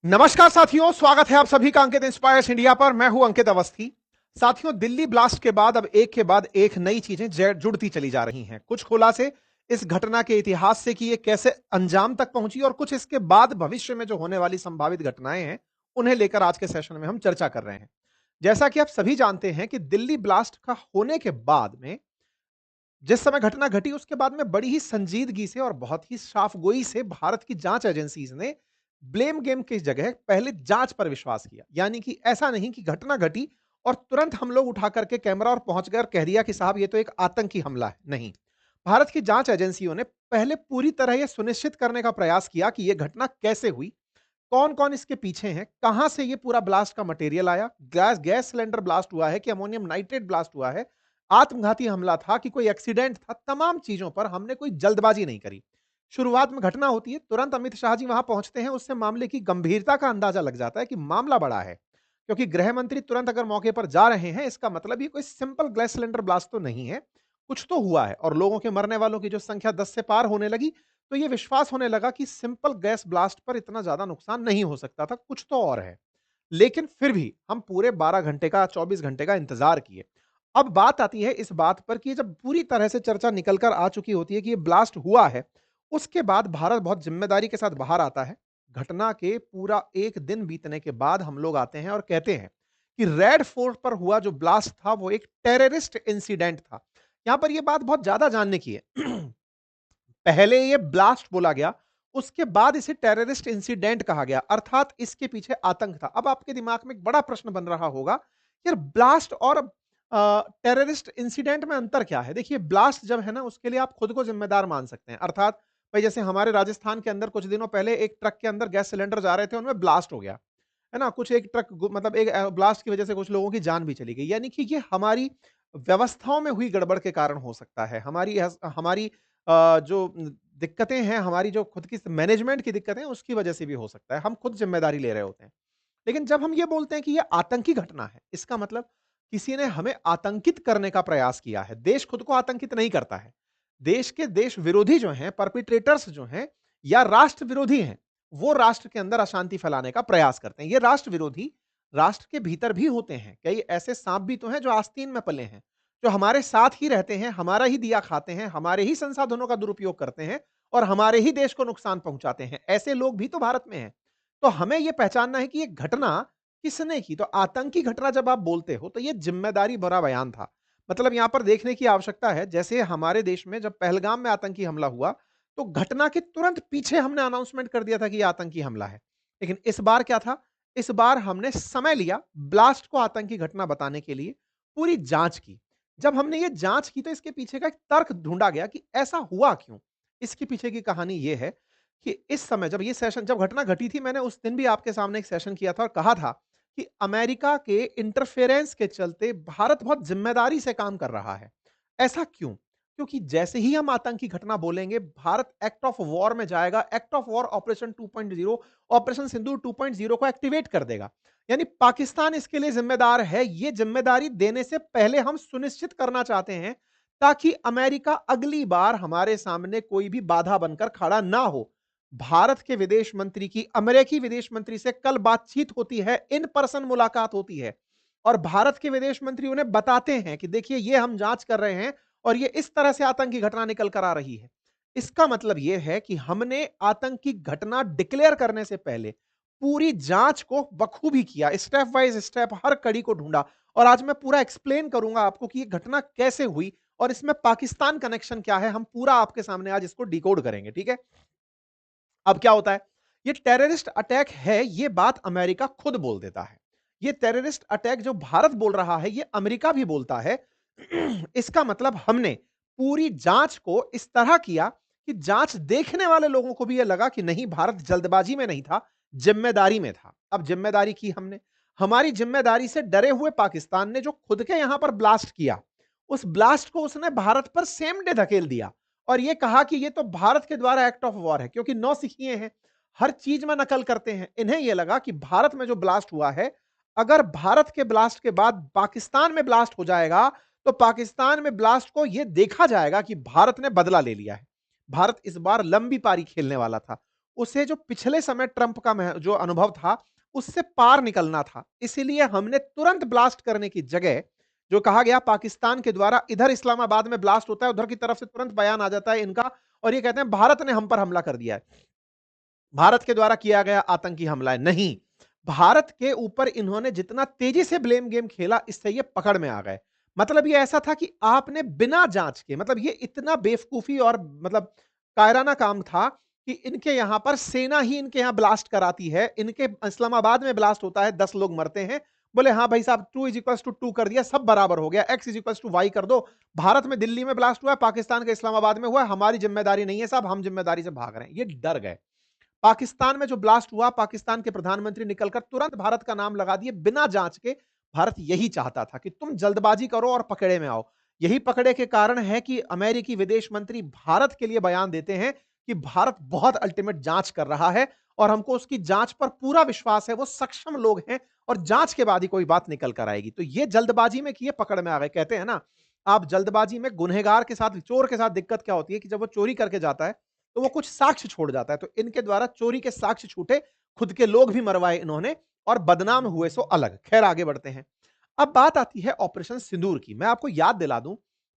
नमस्कार साथियों, स्वागत है आप सभी का अंकित इंस्पायर्स इंडिया पर। मैं हूं अंकित अवस्थी। साथियों, दिल्ली ब्लास्ट के बाद अब एक के बाद एक नई चीजें जुड़ती चली जा रही हैं। कुछ खुलासे इस घटना के इतिहास से कि ये कैसे अंजाम तक पहुंची और कुछ इसके बाद भविष्य में जो होने वाली संभावित घटनाएं हैं, उन्हें लेकर आज के सेशन में हम चर्चा कर रहे हैं। जैसा कि आप सभी जानते हैं कि दिल्ली ब्लास्ट का होने के बाद में जिस समय घटना घटी, उसके बाद में बड़ी ही संजीदगी से और बहुत ही साफगोई से भारत की जांच एजेंसीज ने ब्लेम गेम की जगह पहले जांच पर विश्वास किया। यानी कि ऐसा नहीं कि घटना घटी और तुरंत हम लोग उठा करके कैमरा और पहुंच गए और कह दिया कि साहब ये तो एक आतंकी हमला है। नहीं, भारत की जांच एजेंसियों ने पहले पूरी तरह यह सुनिश्चित करने का प्रयास किया कि यह घटना कैसे हुई, कौन कौन इसके पीछे हैं, कहां से ये पूरा ब्लास्ट का मटेरियल आया, गैस गैस सिलेंडर ब्लास्ट हुआ है कि अमोनियम नाइट्रेट ब्लास्ट हुआ है, आत्मघाती हमला था कि कोई एक्सीडेंट था। तमाम चीजों पर हमने कोई जल्दबाजी नहीं करी। शुरुआत में घटना होती है, तुरंत अमित शाह जी वहां पहुंचते हैं, उससे मामले की गंभीरता का अंदाजा लग जाता है कि मामला बड़ा है। क्योंकि गृह मंत्री तुरंत अगर मौके पर जा रहे हैं, इसका मतलब ये कोई सिंपल गैस सिलेंडर ब्लास्ट तो नहीं है, कुछ तो हुआ है। और लोगों के मरने वालों की जो संख्या 10 से पार होने लगी, तो ये विश्वास होने लगा कि सिंपल गैस ब्लास्ट पर इतना ज्यादा नुकसान नहीं हो सकता था, कुछ तो और है। लेकिन फिर भी हम पूरे 12 घंटे का 24 घंटे का इंतजार किए। अब बात आती है इस बात पर कि जब पूरी तरह से चर्चा निकल कर आ चुकी होती है कि ये ब्लास्ट हुआ है, उसके बाद भारत बहुत जिम्मेदारी के साथ बाहर आता है। घटना के पूरा एक दिन बीतने के बाद हम लोग आते हैं और कहते हैं कि रेड फोर्ट पर हुआ जो ब्लास्ट था वो एक टेररिस्ट इंसिडेंट था। यहां पर यह बात बहुत ज्यादा जानने की है। पहले ये ब्लास्ट बोला गया, उसके बाद इसे टेररिस्ट इंसिडेंट कहा गया, अर्थात इसके पीछे आतंक था। अब आपके दिमाग में एक बड़ा प्रश्न बन रहा होगा, यार ब्लास्ट और टेररिस्ट इंसिडेंट में अंतर क्या है? देखिए, ब्लास्ट जब है ना, उसके लिए आप खुद को जिम्मेदार मान सकते हैं। अर्थात भाई, जैसे हमारे राजस्थान के अंदर कुछ दिनों पहले एक ट्रक के अंदर गैस सिलेंडर जा रहे थे, उनमें ब्लास्ट हो गया, है ना? कुछ एक ट्रक मतलब एक ब्लास्ट की वजह से कुछ लोगों की जान भी चली गई। यानी कि ये हमारी व्यवस्थाओं में हुई गड़बड़ के कारण हो सकता है। हमारी जो दिक्कतें हैं, हमारी जो खुद की मैनेजमेंट की दिक्कतें हैं, उसकी वजह से भी हो सकता है। हम खुद ज़िम्मेदारी ले रहे होते हैं। लेकिन जब हम ये बोलते हैं कि ये आतंकी घटना है, इसका मतलब किसी ने हमें आतंकित करने का प्रयास किया है। देश खुद को आतंकित नहीं करता है। देश के देश विरोधी जो हैं, परपेट्रेटर्स जो हैं या राष्ट्र विरोधी हैं, वो राष्ट्र के अंदर अशांति फैलाने का प्रयास करते हैं। ये राष्ट्र विरोधी राष्ट्र के भीतर भी होते हैं। कई ऐसे सांप भी तो हैं जो आस्तीन में पले हैं, जो हमारे साथ ही रहते हैं, हमारा ही दिया खाते हैं, हमारे ही संसाधनों का दुरुपयोग करते हैं और हमारे ही देश को नुकसान पहुंचाते हैं। ऐसे लोग भी तो भारत में हैं। तो हमें यह पहचानना है कि ये घटना किसने की। तो आतंकी घटना जब आप बोलते हो, तो ये जिम्मेदारी भरा बयान था। मतलब यहां पर देखने की आवश्यकता है, जैसे हमारे देश में जब पहलगाम में आतंकी हमला हुआ, तो घटना के तुरंत पीछे हमने अनाउंसमेंट कर दिया था कि यह आतंकी हमला है। लेकिन इस बार क्या था? इस बार हमने समय लिया ब्लास्ट को आतंकी घटना बताने के लिए, पूरी जांच की। जब हमने ये जांच की, तो इसके पीछे का एक तर्क ढूंढा गया कि ऐसा हुआ क्यों। इसके पीछे की कहानी ये है कि इस समय जब घटना घटी थी, मैंने उस दिन भी आपके सामने एक सेशन किया था और कहा था कि अमेरिका के इंटरफेरेंस के चलते भारत बहुत जिम्मेदारी से काम कर रहा है। ऐसा क्यों? क्योंकि जैसे ही हम आतंकी घटना बोलेंगे, भारत एक्ट ऑफ वॉर में जाएगा। Act of war operation 2.0, operation Sindoor 2.0 को एक्टिवेट कर देगा। यानी पाकिस्तान इसके लिए जिम्मेदार है। ये जिम्मेदारी देने से पहले हम सुनिश्चित करना चाहते हैं, ताकि अमेरिका अगली बार हमारे सामने कोई भी बाधा बनकर खड़ा ना हो। भारत के विदेश मंत्री की अमेरिकी विदेश मंत्री से कल बातचीत होती है, इन पर्सन मुलाकात होती है और भारत के विदेश मंत्री उन्हें बताते हैं कि देखिए, ये हम जांच कर रहे हैं और ये इस तरह से आतंकी घटना निकल कर आ रही है। इसका मतलब यह है कि हमने आतंकी घटना डिक्लेयर करने से पहले पूरी जांच को बखूबी किया, स्टेप बाय स्टेप हर कड़ी को ढूंढा। और आज मैं पूरा एक्सप्लेन करूंगा आपको कि यह घटना कैसे हुई और इसमें पाकिस्तान कनेक्शन क्या है। हम पूरा आपके सामने आज इसको डिकोड करेंगे, ठीक है? अब क्या होता है? ये टेररिस्ट अटैक है, ये बात अमेरिका खुद बोल देता है। ये टेररिस्ट अटैक जो भारत बोल रहा है, ये अमेरिका भी बोलता है। इसका मतलब हमने पूरी जांच को इस तरह किया कि जांच देखने वाले लोगों को भी यह लगा कि नहीं, भारत जल्दबाजी में नहीं था, जिम्मेदारी में था। अब जिम्मेदारी की हमने, हमारी जिम्मेदारी से डरे हुए पाकिस्तान ने जो खुद के यहां पर ब्लास्ट किया, उस ब्लास्ट को उसने भारत पर सेम डे धकेल दिया और यह कहा कि यह तो भारत के द्वारा एक्ट ऑफ वॉर है। क्योंकि नौसिखिए हैं, हर चीज में नकल करते हैं। इन्हें यह लगा कि भारत में जो ब्लास्ट हुआ है, अगर भारत के ब्लास्ट के बाद पाकिस्तान में ब्लास्ट हो जाएगा, तो पाकिस्तान में ब्लास्ट को यह देखा जाएगा कि भारत ने बदला ले लिया है। भारत इस बार लंबी पारी खेलने वाला था। उसे जो पिछले समय ट्रंप का जो अनुभव था, उससे पार निकलना था। इसीलिए हमने तुरंत ब्लास्ट करने की जगह, जो कहा गया पाकिस्तान के द्वारा इधर इस्लामाबाद में ब्लास्ट होता है, उधर की तरफ से तुरंत बयान आ जाता है इनका और ये कहते हैं भारत ने हम पर हमला कर दिया है। भारत के द्वारा किया गया आतंकी हमला है। नहीं, भारत के ऊपर इन्होंने जितना तेजी से ब्लेम गेम खेला, इससे ये पकड़ में आ गए। मतलब ये ऐसा था कि आपने बिना जांच के, मतलब ये इतना बेवकूफी और मतलब कायराना काम था कि इनके यहां पर सेना ही इनके यहां ब्लास्ट कराती है। इनके इस्लामाबाद में ब्लास्ट होता है, 10 लोग मरते हैं, बोले हाँ भाई साहब 2 इज इक्वल्स टू 2 कर दिया, सब बराबर हो गया, x is equals to y कर दो। भारत में दिल्ली में ब्लास्ट हुआ है, पाकिस्तान के इस्लामाबाद में हुआ है, हमारी जिम्मेदारी नहीं है साहब, हम जिम्मेदारी से भाग रहे हैं। ये डर गए। पाकिस्तान में जो ब्लास्ट हुआ, पाकिस्तान के प्रधानमंत्री निकलकर तुरंत भारत का नाम लगा दिए बिना जांच के। भारत यही चाहता था कि तुम जल्दबाजी करो और पकड़े में आओ। यही पकड़े के कारण है कि अमेरिकी विदेश मंत्री भारत के लिए बयान देते हैं कि भारत बहुत अल्टीमेट जांच कर रहा है और हमको उसकी जांच पर पूरा विश्वास है, वो सक्षम लोग हैं और जांच के बाद ही कोई बात निकल कर आएगी। तो ये जल्दबाजी में किए पकड़ में आ गए। कहते हैं ना, आप जल्दबाजी में गुनहगार के साथ, चोर के साथ दिक्कत क्या होती है कि जब वो चोरी करके जाता है तो वो कुछ साक्ष्य छोड़ जाता है। तो इनके द्वारा चोरी के साक्ष्य छूटे, खुद के लोग भी मरवाए इन्होंने और बदनाम हुए सो अलग। खैर आगे बढ़ते हैं। अब बात आती है ऑपरेशन सिंदूर की। मैं आपको याद दिला दूं,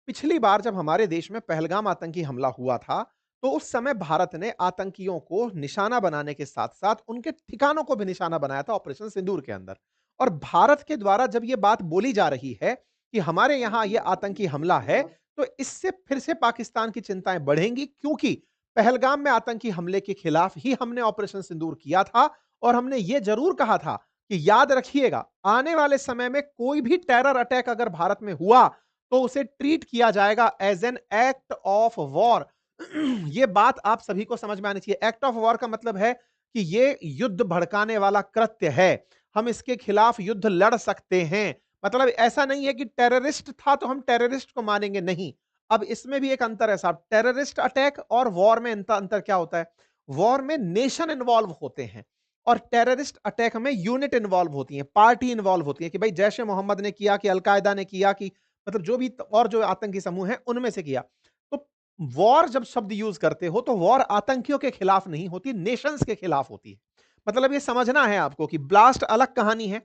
पिछली बार जब हमारे देश में पहलगाम आतंकी हमला हुआ था, तो उस समय भारत ने आतंकियों को निशाना बनाने के साथ साथ उनके ठिकानों को भी निशाना बनाया था ऑपरेशन सिंदूर के अंदर। और भारत के द्वारा जब यह बात बोली जा रही है कि हमारे यहां यह आतंकी हमला है, तो इससे फिर से पाकिस्तान की चिंताएं बढ़ेंगी, क्योंकि पहलगाम में आतंकी हमले के खिलाफ ही हमने ऑपरेशन सिंदूर किया था और हमने यह जरूर कहा था कि याद रखिएगा, आने वाले समय में कोई भी टेरर अटैक अगर भारत में हुआ तो उसे ट्रीट किया जाएगा as an act of war. यह बात आप सभी को समझ में आनी चाहिए। एक्ट ऑफ वॉर का मतलब है कि यह युद्ध भड़काने वाला कृत्य है, हम इसके खिलाफ युद्ध लड़ सकते हैं। मतलब ऐसा नहीं है कि टेररिस्ट था तो हम टेररिस्ट को मानेंगे, नहीं। अब इसमें भी एक अंतर है साहब, टेररिस्ट अटैक और वॉर में अंतर क्या होता है। वॉर में नेशन इन्वॉल्व होते हैं और टेररिस्ट अटैक में यूनिट इन्वॉल्व होती है, पार्टी इन्वॉल्व होती है कि भाई जैश ए मोहम्मद ने किया, कि अलकायदा ने किया, कि मतलब जो भी और जो आतंकी समूह हैं उनमें से किया। तो वॉर जब शब्द यूज करते हो तो वॉर आतंकियों के खिलाफ नहीं होती, नेशंस के खिलाफ होती है। मतलब ये समझना है आपको कि ब्लास्ट अलग कहानी है,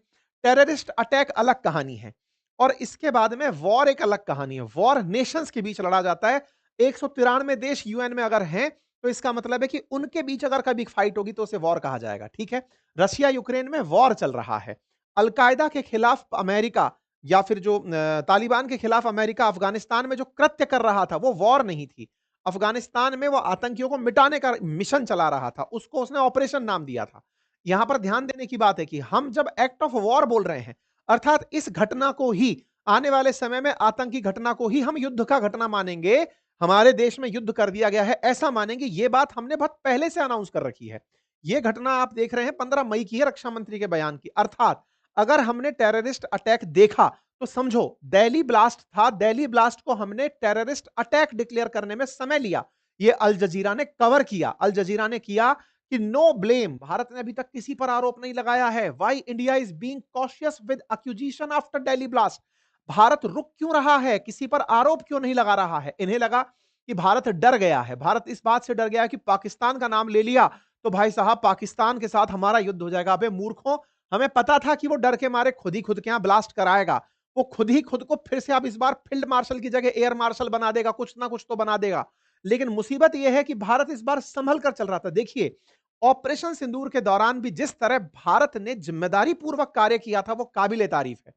टेररिस्ट अटैक अलग कहानी है और इसके बाद में वॉर एक अलग कहानी है। वॉर नेशंस के बीच लड़ा जाता है। 193 देश यूएन में अगर हैं तो इसका मतलब है कि उनके बीच अगर कभी फाइट होगी तो उसे वॉर कहा जाएगा। ठीक है, रशिया यूक्रेन में वॉर चल रहा है। अलकायदा के खिलाफ अमेरिका या फिर जो तालिबान के खिलाफ अमेरिका अफगानिस्तान में जो कृत्य कर रहा था वो वॉर नहीं थी। अफगानिस्तान में वो आतंकियों को मिटाने का मिशन चला रहा था, उसको उसने ऑपरेशन नाम दिया था। यहां पर ध्यान देने की बात है कि हम जब एक्ट ऑफ वॉर बोल रहे हैं, अर्थात इस घटना को ही, आने वाले समय में आतंकी घटना को ही हम युद्ध का घटना मानेंगे। हमारे देश में युद्ध कर दिया गया है ऐसा मानेंगे। यह बात हमने बहुत पहले से अनाउंस कर रखी है। यह घटना आप देख रहे हैं 15 मई की है, रक्षा मंत्री के बयान की। अर्थात अगर हमने टेररिस्ट अटैक देखा तो समझो दिल्ली ब्लास्ट था, दिल्ली ब्लास्ट को हमने टेररिस्ट अटैक डिक्लेयर करने में समय लिया। यह अल जजीरा ने कवर किया। अल जजीरा ने किया कि नो ब्लेम, भारत ने अभी तक किसी पर आरोप नहीं लगाया है। Why India is being cautious with accusation after Delhi blast. Bharat रुक क्यों रहा है, किसी पर आरोप क्यों नहीं लगा रहा है। इन्हें लगा कि भारत डर गया है, भारत इस बात से डर गया है कि पाकिस्तान का नाम ले लिया तो भाई साहब पाकिस्तान के साथ हमारा युद्ध हो जाएगा। अबे मूर्खों, हमें पता था कि वो डर के मारे खुद ही खुद के यहां ब्लास्ट कराएगा। वो खुद ही खुद को फिर से अब इस बार फील्ड मार्शल की जगह एयर मार्शल बना देगा, कुछ ना कुछ तो बना देगा। लेकिन मुसीबत यह है कि भारत इस बार संभल कर चल रहा था। देखिए, ऑपरेशन सिंदूर के दौरान भी जिस तरह भारत ने जिम्मेदारी पूर्वक कार्य किया था वो काबिले तारीफ है।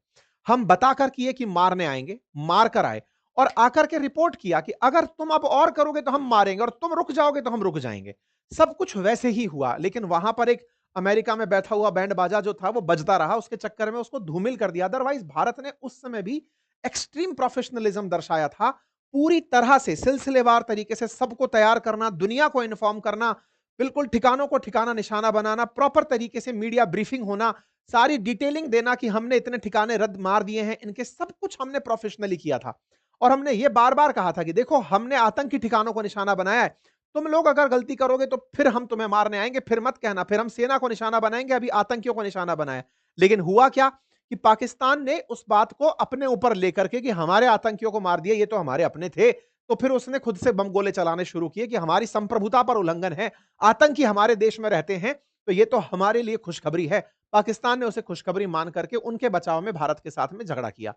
हम बताकर किए कि मारने आएंगे, मार कर आए और आकर के रिपोर्ट किया कि अगर तुम अब और करोगे तो हम मारेंगे और तुम रुक जाओगे तो हम रुक जाएंगे। सब कुछ वैसे ही हुआ, लेकिन वहां पर एक अमेरिका में बैठा हुआ बैंड बाजा जो था वो बजता रहा, उसके चक्कर में उसको धूमिल कर दिया। अदरवाइज भारत ने उस समय भी एक्सट्रीम प्रोफेशनलिज्म दर्शाया था। पूरी तरह से सिलसिलेवार तरीके से सबको तैयार करना, दुनिया को इन्फॉर्म करना, बिल्कुल ठिकानों को ठिकाना निशाना बनाना, प्रॉपर तरीके से मीडिया ब्रीफिंग होना, सारी डिटेलिंग देना कि हमने इतने ठिकाने रद्द मार दिए हैं इनके, सब कुछ हमने प्रोफेशनली किया था। और हमने ये बार बार कहा था कि देखो हमने आतंकी ठिकानों को निशाना बनाया है, तुम लोग अगर गलती करोगे तो फिर हम तुम्हें मारने आएंगे, फिर मत कहना फिर हम सेना को निशाना बनाएंगे, अभी आतंकियों को निशाना बनाया। लेकिन हुआ क्या कि पाकिस्तान ने उस बात को अपने ऊपर लेकर के कि हमारे आतंकियों को मार दिया, ये तो हमारे अपने थे, तो फिर उसने खुद से बम गोले चलाने शुरू किए कि हमारी संप्रभुता पर उल्लंघन है, आतंकी हमारे देश में रहते हैं, तो ये तो हमारे लिए खुशखबरी है। पाकिस्तान ने उसे खुशखबरी मान करके उनके बचाव में भारत के साथ में झगड़ा किया।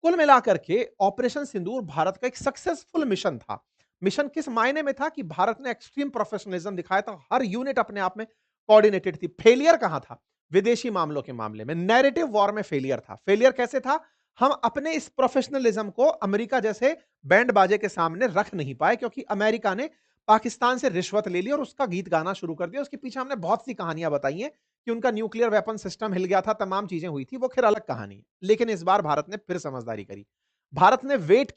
कुल मिलाकर के ऑपरेशन सिंदूर भारत का एक सक्सेसफुल मिशन था। मिशन किस मायने में था कि भारत ने एक्सट्रीम प्रोफेशनलिज्म दिखाया था, हर यूनिट अपने आप में कोऑर्डिनेटेड थी। फेलियर कहां था? विदेशी मामलों के मामले में, नैरेटिव वॉर में फेलियर था। फेलियर कैसे था? हम अपने इस प्रोफेशनलिज्म को अमेरिका जैसे बैंड बाजे के सामने रख नहीं पाए, क्योंकि अमेरिका ने पाकिस्तान से रिश्वत ले ली और उसका गीत गाना शुरू कर दिया। उसके पीछे हमने बहुत सी कहानियां बताई हैं कि उनका न्यूक्लियर वेपन सिस्टम हिल गया था, तमाम चीजें हुई थी, वो खैर अलग कहानी है। लेकिन इस बार भारत ने फिर समझदारी करी। भारत ने वेट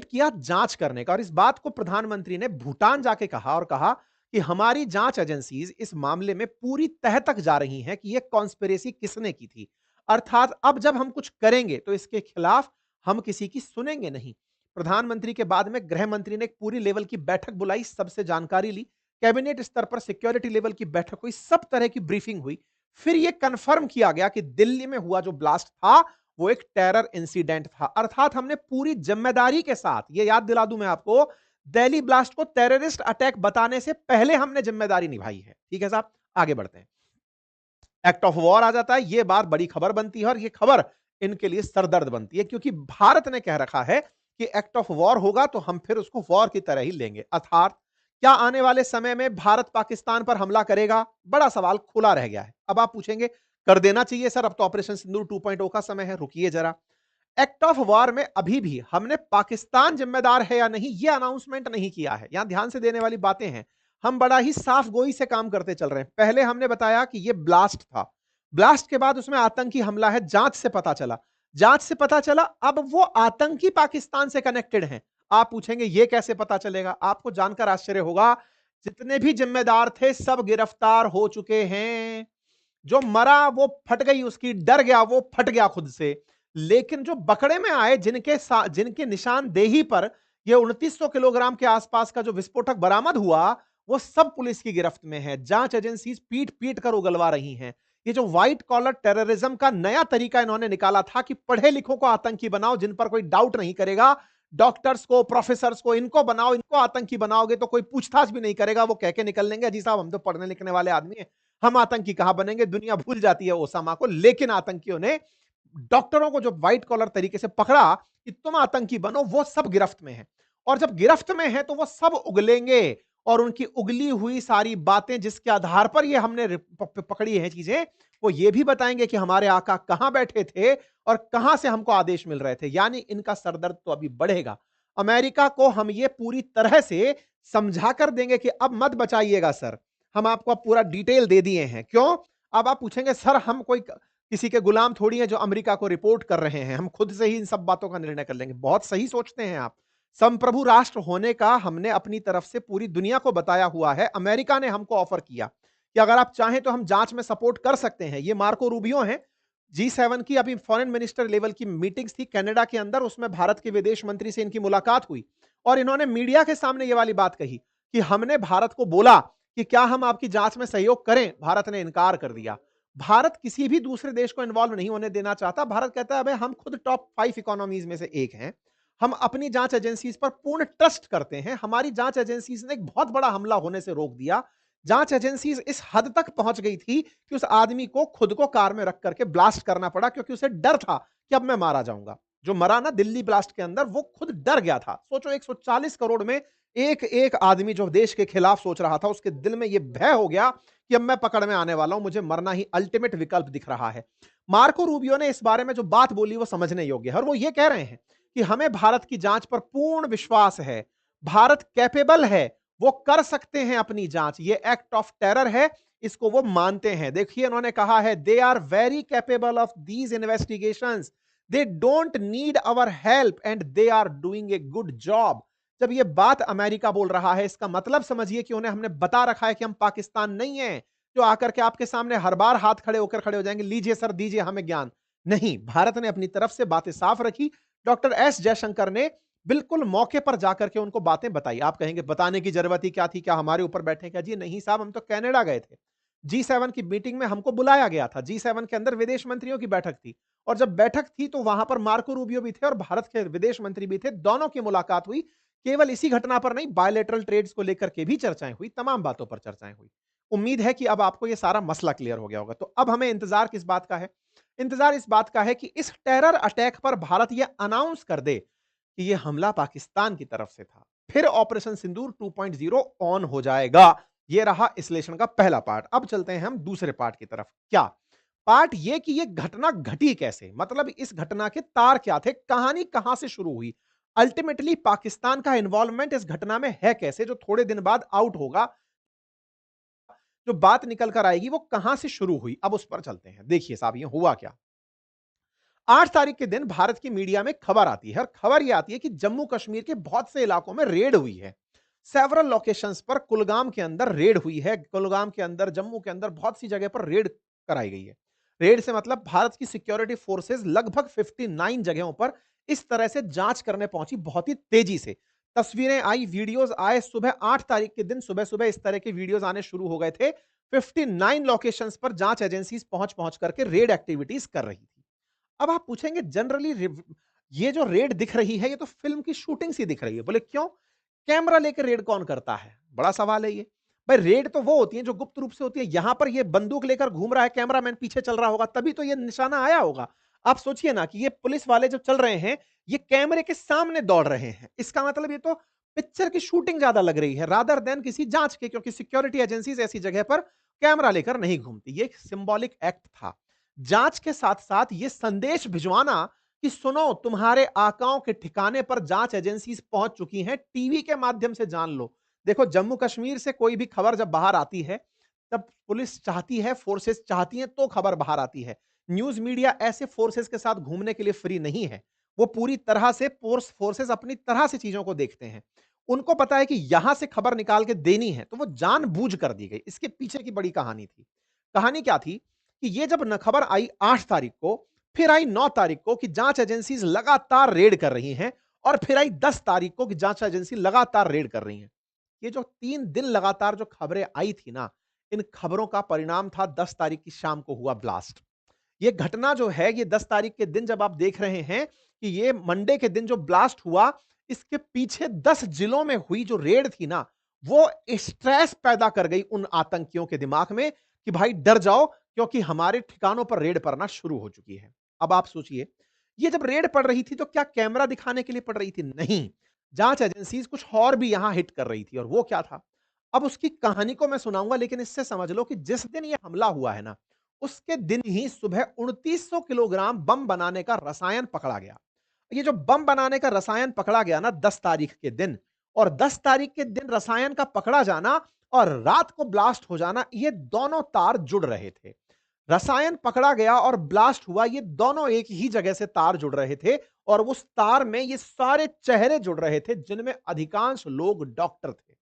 किया जांच करने का, और इस बात को प्रधानमंत्री ने भूटान जाके कहा और कहा कि हमारी जांच एजेंसीज इस मामले में पूरी तह तक जा रही हैं कि यह कॉन्स्पिरेसी किसने की थी। अर्थात अब जब हम कुछ करेंगे तो इसके खिलाफ हम किसी की सुनेंगे नहीं। प्रधानमंत्री के बाद में गृह मंत्री ने एक पूरी लेवल की बैठक बुलाई, सबसे जानकारी ली, कैबिनेट स्तर पर सिक्योरिटी लेवल की बैठक हुई, सब तरह की ब्रीफिंग हुई। फिर यह कंफर्म किया गया कि दिल्ली में हुआ जो ब्लास्ट था वो एक टेरर इंसिडेंट था। अर्थात हमने पूरी जिम्मेदारी के साथ, ये याद दिला दूं मैं आपको, दिल्ली ब्लास्ट को टेररिस्ट अटैक बताने से पहले हमने जिम्मेदारी निभाई है। ठीक है साहब, आगे बढ़ते हैं। एक्ट ऑफ वॉर आ जाता है, यह बात बड़ी खबर बनती है, और यह खबर इनके लिए सरदर्द बनती है, क्योंकि भारत ने कह रखा है कि एक्ट ऑफ वॉर होगा तो हम फिर उसको वॉर की तरह ही लेंगे। अर्थात क्या आने वाले समय में भारत पाकिस्तान पर हमला करेगा? बड़ा सवाल खुला रह गया है। अब आप पूछेंगे कर देना चाहिए सर, अब तो ऑपरेशन सिंदूर 2.0 का समय है। रुकिए जरा, एक्ट ऑफ वॉर में अभी भी हमने पाकिस्तान जिम्मेदार है या नहीं यह अनाउंसमेंट नहीं किया है। यहां ध्यान से देने वाली बातें हैं, हम बड़ा ही साफ गोई से काम करते चल रहे हैं। पहले हमने बताया कि यह ब्लास्ट था, ब्लास्ट के बाद उसमें आतंकी हमला है, जांच से पता चला, जांच से पता चला अब वो आतंकी पाकिस्तान से कनेक्टेड हैं। आप पूछेंगे यह कैसे पता चलेगा? आपको जानकर आश्चर्य होगा, जितने भी जिम्मेदार थे सब गिरफ्तार हो चुके हैं। जो मरा वो फट गई उसकी, डर गया वो फट गया खुद से। लेकिन जो बकड़े में आए, जिनके निशानदेही पर ये 2900 किलोग्राम के आसपास का जो विस्फोटक बरामद हुआ, वो सब पुलिस की गिरफ्त में है। जांच एजेंसी पीट पीट कर उगलवा रही हैं। ये जो व्हाइट कॉलर टेररिज्म का नया तरीका इन्होंने निकाला था कि पढ़े लिखों को आतंकी बनाओ, जिन पर कोई डाउट नहीं करेगा, डॉक्टर्स को, प्रोफेसर्स को, इनको बनाओ, इनको आतंकी बनाओगे तो कोई पूछताछ भी नहीं करेगा, वो कह के निकल लेंगे जी साहब हम तो पढ़ने लिखने वाले आदमी हैं, हम आतंकी कहां बनेंगे, दुनिया भूल जाती है ओसामा को। लेकिन आतंकियों ने डॉक्टरों को जो व्हाइट कॉलर तरीके से पकड़ा कि तुम आतंकी बनो, वो सब गिरफ्त में है। और जब गिरफ्त में है तो वो सब उगलेंगे, और उनकी उगली हुई सारी बातें जिसके आधार पर ये हमने पकड़ी है चीजें, वो ये भी बताएंगे कि हमारे आका कहां बैठे थे और कहां से हमको आदेश मिल रहे थे। यानी इनका सरदर्द तो अभी बढ़ेगा। अमेरिका को हम ये पूरी तरह से समझा कर देंगे कि अब मत बचाइएगा सर, हम आपको अब पूरा डिटेल दे दिए हैं। क्यों? अब आप पूछेंगे सर हम कोई किसी के गुलाम थोड़ी हैं जो अमेरिका को रिपोर्ट कर रहे हैं, हम खुद से ही इन सब बातों का निर्णय कर लेंगे। बहुत सही सोचते हैं आप। संप्रभु राष्ट्र होने का हमने अपनी तरफ से पूरी दुनिया को बताया हुआ है। अमेरिका ने हमको ऑफर किया कि अगर आप चाहें तो हम जांच में सपोर्ट कर सकते हैं। ये मार्को रूबियो हैं, G7 की अभी फॉरेन मिनिस्टर लेवल की मीटिंग्स थी कनाडा के अंदर, उसमें भारत के विदेश मंत्री से इनकी मुलाकात हुई और इन्होंने मीडिया के सामने ये वाली बात कही कि हमने भारत को बोला कि क्या हम आपकी जांच में सहयोग करें। भारत ने इनकार कर दिया। भारत किसी भी दूसरे देश को इन्वॉल्व नहीं होने देना चाहता। भारत कहता है अबे हम खुद टॉप 5 इकोनॉमीज में से एक हैं, हम अपनी जांच एजेंसीज पर पूर्ण ट्रस्ट करते हैं। हमारी जांच एजेंसीज ने एक बहुत बड़ा हमला होने से रोक दिया। जांच एजेंसीज इस हद तक पहुंच गई थी कि उस आदमी को खुद को कार में रख करके ब्लास्ट करना पड़ा, क्योंकि उसे डर था कि अब मैं मारा जाऊंगा। जो मरा ना दिल्ली ब्लास्ट के अंदर, वो खुद डर गया था। सोचो 140 करोड़ में एक एक आदमी जो देश के खिलाफ सोच रहा था, उसके दिल में यह भय हो गया कि अब मैं पकड़ में आने वाला हूं, मुझे मरना ही अल्टीमेट विकल्प दिख रहा है। मार्को रूबियो ने इस बारे में जो बात बोली वो समझने योग्य है, और वो ये कह रहे हैं कि हमें भारत की जांच पर पूर्ण विश्वास है, भारत कैपेबल है, वो कर सकते हैं अपनी जांच, ये एक्ट ऑफ टेरर है, इसको वो मानते हैं। देखिए उन्होंने कहा है they are very capable of these investigations, they don't need our help and they are doing a good job. जब ये बात अमेरिका बोल रहा है, इसका मतलब समझिए कि उन्हें हमने बता रखा है कि हम पाकिस्तान नहीं है जो आकर के आपके सामने हर बार हाथ खड़े होकर खड़े हो जाएंगे, लीजिए सर दीजिए हमें ज्ञान। नहीं, भारत ने अपनी तरफ से बातें साफ रखी। डॉक्टर एस जयशंकर ने बिल्कुल मौके पर जाकर के उनको बातें बताई। आप कहेंगे बताने की जरूरत ही क्या थी, क्या हमारे ऊपर बैठे क्या? जी नहीं साहब, हम तो कनाडा गए थे, G7 की मीटिंग में हमको बुलाया गया था। G7 के अंदर विदेश मंत्रियों की बैठक थी, और जब बैठक थी तो वहां पर मार्को रूबियो भी थे और भारत के विदेश मंत्री भी थे, दोनों की मुलाकात हुई। केवल इसी घटना पर नहीं, बायलैटरल ट्रेड्स को लेकर के भी चर्चाएं हुई, तमाम बातों पर चर्चाएं हुई। उम्मीद है कि अब आपको यह सारा मसला क्लियर हो गया होगा। तो अब हमें इंतजार किस बात का है? इंतजार इस बात का है कि इस टेरर अटैक पर भारत यह अनाउंस कर दे कि यह हमला पाकिस्तान की तरफ से था। फिर ऑपरेशन सिंदूर 2.0 ऑन हो जाएगा। यह रहा विश्लेषण का पहला पार्ट। अब चलते हैं हम दूसरे पार्ट की तरफ। क्या पार्ट? यह कि यह घटना घटी कैसे, मतलब इस घटना के तार क्या थे, कहानी कहां से शुरू हुई, अल्टीमेटली पाकिस्तान का इन्वॉल्वमेंट इस घटना में है कैसे, जो थोड़े दिन बाद आउट होगा, जो बात निकल कर आएगी वो कहां से शुरू हुई। अब उस पर चलते हैं। देखिए साहब, ये हुआ क्या। 8 तारीख के दिन भारत की मीडिया में खबर आती है, और खबर यह आती है कि जम्मू कश्मीर के बहुत से इलाकों में रेड हुई है। सेवरल लोकेशंस पर कुलगाम के अंदर रेड हुई है। कुलगाम के अंदर, जम्मू के अंदर बहुत सी जगह पर रेड कराई गई है। रेड से मतलब भारत की सिक्योरिटी फोर्सेस लगभग 59 जगहों पर इस तरह से जांच करने पहुंची, बहुत ही तेजी से। तस्वीरें आई, वीडियोस आए। सुबह 8 तारीख के दिन सुबह सुबह इस तरह के वीडियोस आने शुरू हो गए थे। 59 लोकेशंस पर जांच एजेंसीज पहुंच पहुंच करके रेड एक्टिविटीज कर रही थी। अब आप पूछेंगे, जनरली ये जो रेड दिख रही है, ये तो फिल्म की शूटिंग सी दिख रही है। बोले क्यों? कैमरा लेकर रेड कौन करता है? बड़ा सवाल है ये। भाई रेड तो वो होती है जो गुप्त रूप से होती है। यहां पर ये बंदूक लेकर घूम रहा है, कैमरामैन पीछे चल रहा होगा, तभी तो ये निशाना आया होगा। आप सोचिए ना कि ये पुलिस वाले जो चल रहे हैं, ये कैमरे के सामने दौड़ रहे हैं। इसका मतलब ये तो पिक्चर की शूटिंग ज्यादा लग रही है रादर देन किसी जांच के, क्योंकि सिक्योरिटी एजेंसीज ऐसी जगह पर कैमरा लेकर नहीं घूमती। ये एक सिंबॉलिक एक्ट था। जांच के साथ साथ ये संदेश भिजवाना कि सुनो, तुम्हारे आकाओं के ठिकाने पर जांच एजेंसीज पहुंच चुकी हैं, टीवी के माध्यम से जान लो। देखो, जम्मू कश्मीर से कोई भी खबर जब बाहर आती है, तब पुलिस चाहती है, फोर्सेस चाहती हैं, तो खबर बाहर आती है। न्यूज मीडिया ऐसे फोर्सेस के साथ घूमने के लिए फ्री नहीं है। वो पूरी तरह से फोर्सेस अपनी तरह से चीजों को देखते हैं। उनको पता है कि यहां से खबर निकाल के देनी है, तो वो जानबूझ कर दी गई। इसके पीछे की बड़ी कहानी थी। कहानी क्या थी कि ये जब न खबर आई 8 तारीख को, फिर आई 9 तारीख को कि जांच एजेंसीज लगातार रेड कर रही हैं, और फिर आई 10 तारीख को कि जांच एजेंसी लगातार रेड कर रही हैं। ये जो 3 दिन लगातार जो खबरें आई थी ना, इन खबरों का परिणाम था 10 तारीख की शाम को हुआ ब्लास्ट। ये घटना जो है, ये 10 तारीख के दिन जब आप देख रहे हैं कि ये मंडे के दिन जो ब्लास्ट हुआ, इसके पीछे 10 जिलों में हुई जो रेड थी ना, वो स्ट्रेस पैदा कर गई उन आतंकियों के दिमाग में कि भाई डर जाओ, क्योंकि हमारे ठिकानों पर रेड पड़ना शुरू हो चुकी है। अब आप सोचिए, ये जब रेड पड़ रही थी तो क्या कैमरा दिखाने के लिए पड़ रही थी? नहीं। जांच एजेंसीज कुछ और भी यहां हिट कर रही थी, और वो क्या था? अब उसकी कहानी को मैं सुनाऊंगा, लेकिन इससे समझ लो कि जिस दिन ये हमला हुआ है ना, उसके दिन ही सुबह 2900 किलोग्राम बम बनाने का रसायन पकड़ा गया। ये जो बम बनाने का रसायन पकड़ा गया ना 10 तारीख के दिन, और 10 तारीख के दिन रसायन का पकड़ा जाना और रात को ब्लास्ट हो जाना, ये दोनों तार जुड़ रहे थे। रसायन पकड़ा गया और ब्लास्ट हुआ, ये दोनों एक ही जगह से तार जुड़ रहे थे, और उस तार में ये सारे चेहरे जुड़ रहे थे, जिनमें अधिकांश लोग डॉक्टर थे।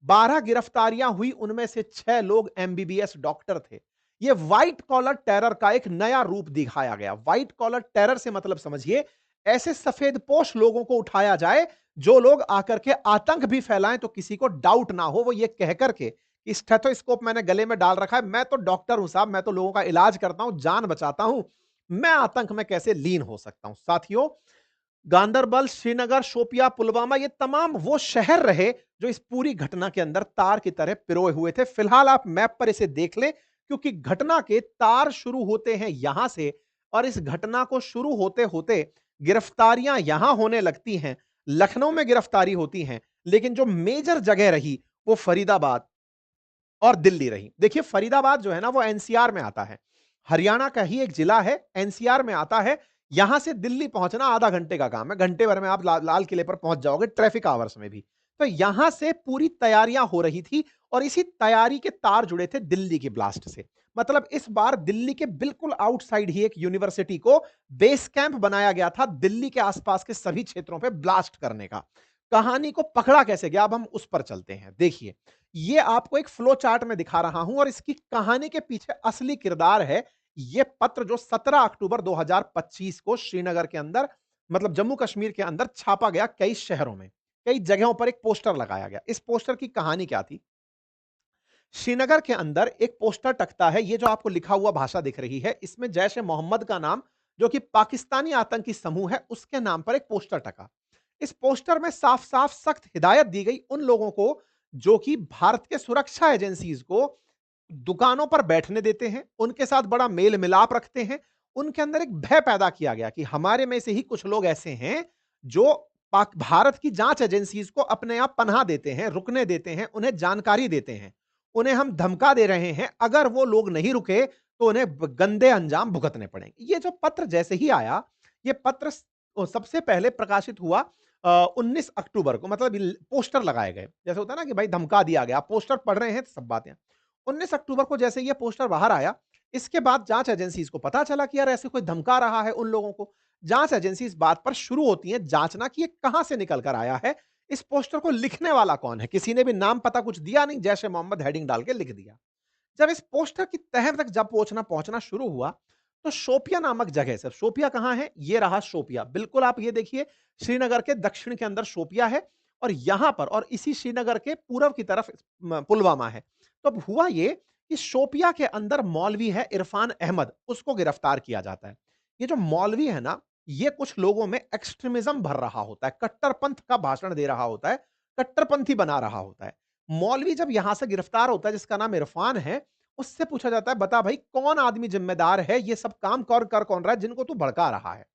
12 गिरफ्तारियां हुई, उनमें से 6 लोग एमबीबीएस डॉक्टर थे। ये व्हाइट कॉलर टेरर का एक नया रूप दिखाया गया। व्हाइट कॉलर टेरर से मतलब समझिए, ऐसे सफेदपोश लोगों को उठाया जाए जो लोग आकर के आतंक भी फैलाएं तो किसी को डाउट ना हो, वो ये कह करके कि स्टेथोस्कोप मैंने गले में डाल रखा है, मैं तो डॉक्टर हूं साहब, मैं तो लोगों का इलाज करता हूं, जान बचाता हूं, मैं आतंक में कैसे लीन हो सकता हूं। साथियों, गांदरबल, श्रीनगर, शोपिया, पुलवामा, ये तमाम वो शहर रहे जो इस पूरी घटना के अंदर तार की तरह पिरोए हुए थे। फिलहाल आप मैप पर इसे देख लें, क्योंकि घटना के तार शुरू होते हैं यहां से, और इस घटना को शुरू होते होते गिरफ्तारियां यहां होने लगती हैं। लखनऊ में गिरफ्तारी होती हैं, लेकिन जो मेजर जगह रही वो फरीदाबाद और दिल्ली रही। देखिए, फरीदाबाद जो है ना, वो एनसीआर में आता है, हरियाणा का ही एक जिला है, एनसीआर में आता है। यहां से दिल्ली पहुंचना आधा घंटे का काम है, घंटे भर में आप लाल किले पर पहुंच जाओगे, ट्रैफिक आवर्स में भी। तो यहां से पूरी तैयारियां हो रही थी, और इसी तैयारी के तार जुड़े थे दिल्ली की ब्लास्ट से। मतलब इस बार दिल्ली के बिल्कुल आउटसाइड ही एक यूनिवर्सिटी को बेस कैंप बनाया गया था, दिल्ली के आसपास के सभी क्षेत्रों पर ब्लास्ट करने का। कहानी को पकड़ा कैसे गया, अब हम उस पर चलते हैं। देखिए, ये आपको एक फ्लो चार्ट में दिखा रहा हूं, और इसकी कहानी के पीछे असली किरदार है ये पत्र जो 17 अक्टूबर 2025 को श्रीनगर के अंदर, मतलब जम्मू कश्मीर के अंदर छापा गया। कई शहरों में, कई जगहों पर एक पोस्टर लगाया गया। इस पोस्टर की कहानी क्या थी? श्रीनगर के अंदर एक पोस्टर टकता है, ये जो आपको लिखा हुआ भाषा दिख रही है, इसमें जैश ए मोहम्मद का नाम, जो कि पाकिस्तानी आतंकी समूह है, उसके नाम पर एक पोस्टर टका। इस पोस्टर में साफ साफ सख्त हिदायत दी गई उन लोगों को जो कि भारत के सुरक्षा एजेंसीज को दुकानों पर बैठने देते हैं, उनके साथ बड़ा मेल मिलाप रखते हैं। उनके अंदर एक भय पैदा किया गया कि हमारे में से ही कुछ लोग ऐसे हैं जो भारत की जांच एजेंसीज को अपने आप पनाह देते हैं, रुकने देते हैं, उन्हें जानकारी देते हैं, उन्हें हम धमका दे रहे हैं, अगर वो लोग नहीं रुके तो उन्हें गंदे अंजाम भुगतने पड़ेंगे। ये जो पत्र जैसे ही आया, ये पत्र सबसे पहले प्रकाशित हुआ 19 अक्टूबर को, मतलब पोस्टर लगाए गए, जैसे होता है ना कि भाई धमका दिया गया, पोस्टर पढ़ रहे हैं तो सब बातें। 19 अक्टूबर को जैसे ये पोस्टर बाहर आया, इसके बाद जांच एजेंसीज को पता चला कि यार ऐसे कोई धमका रहा है उन लोगों को। जांच एजेंसी इस बात पर शुरू होती है जांचना कि ये कहां से निकल कर आया है, इस पोस्टर को लिखने वाला कौन है। किसी ने भी नाम पता कुछ दिया नहीं, जैश ए मोहम्मद हेडिंग डाल के लिख दिया। जब इस पोस्टर की तह तक जब पहुंचना पहुंचना शुरू हुआ, तो शोपिया नामक जगह से, शोपिया कहां है, ये रहा शोपिया, बिल्कुल आप ये देखिए, श्रीनगर के दक्षिण के अंदर शोपिया है, और यहां पर और इसी श्रीनगर के पूर्व की तरफ पुलवामा है। तो अब हुआ ये कि शोपिया के अंदर मौलवी है इरफान अहमद, उसको गिरफ्तार किया जाता है। ये जो मौलवी है ना, ये कुछ लोगों में एक्सट्रीमिज्म भर रहा होता है, कट्टरपंथ का भाषण दे रहा होता है, कट्टरपंथी बना रहा होता है। मौलवी जब यहां से गिरफ्तार होता है, जिसका नाम इरफान है, उससे पूछा जाता है बता भाई कौन आदमी जिम्मेदार है, ये सब काम कर कौन रहा है जिनको तू भड़का रहा है।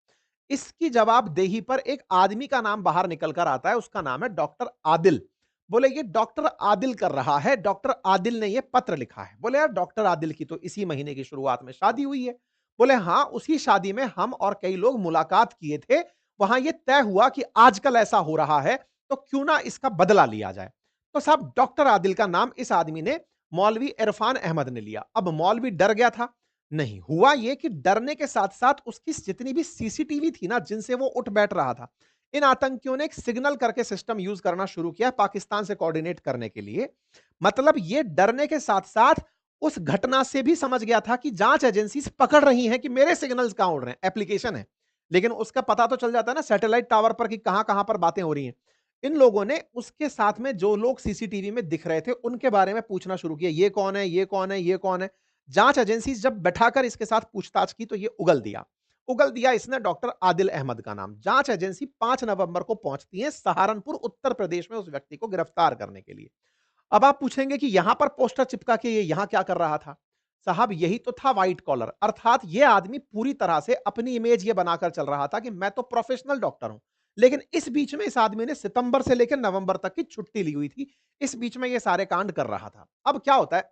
इसकी जवाबदेही पर एक आदमी का नाम बाहर निकल कर आता है, उसका नाम है डॉक्टर आदिल। बोले ये डॉक्टर आदिल कर रहा है, डॉक्टर आदिल ने ये पत्र लिखा है। बोले यार डॉक्टर आदिल की तो इसी महीने की शुरुआत में शादी हुई है। बोले हाँ, उसी शादी में हम और कई लोग मुलाकात किए थे, वहां ये तय हुआ कि आजकल ऐसा हो रहा है तो क्यों ना इसका बदला लिया जाए। तो साहब डॉक्टर आदिल का नाम इस आदमी ने मौलवी इरफान अहमद ने लिया। अब मौलवी डर गया था। नहीं, हुआ यह कि डरने के साथ साथ उसकी जितनी भी सीसीटीवी थी ना, जिनसे वो उठ बैठ रहा था, इन आतंकियों ने एक सिग्नल करके सिस्टम यूज करना शुरू किया पाकिस्तान से कोऑर्डिनेट करने के लिए। मतलब ये डरने के साथ साथ उस घटना से भी समझ गया था कि जांच एजेंसी पकड़ रही हैं कि मेरे सिग्नल्स कहां उड़ रहे हैं। एप्लीकेशन है, लेकिन उसका पता तो चल जाता है ना सैटेलाइट टावर पर कि कहां कहां पर बातें हो रही हैं। इन लोगों ने उसके साथ में जो लोग सीसीटीवी में दिख रहे थे उनके बारे में पूछना शुरू किया, ये कौन है, ये कौन है, ये कौन है। जांच एजेंसी जब बैठाकर इसके साथ पूछताछ की तो ये उगल दिया इसने डॉक्टर आदिल अहमद का नाम। जांच एजेंसी 5 नवंबर को पहुंचती है सहारनपुर उत्तर प्रदेश में उस व्यक्ति को गिरफ्तार करने के लिए। अब आप पूछेंगे कि यहां पर पोस्टर चिपका के ये यहां क्या कर रहा था। साहब यही तो था व्हाइट कॉलर, अर्थात ये आदमी पूरी तरह से अपनी इमेज ये बनाकर चल रहा था कि मैं तो प्रोफेशनल डॉक्टर हूं। लेकिन इस बीच में इस आदमी ने सितंबर से लेकर नवंबर तक की छुट्टी ली हुई थी, इस बीच में ये सारे कांड कर रहा था। अब क्या होता है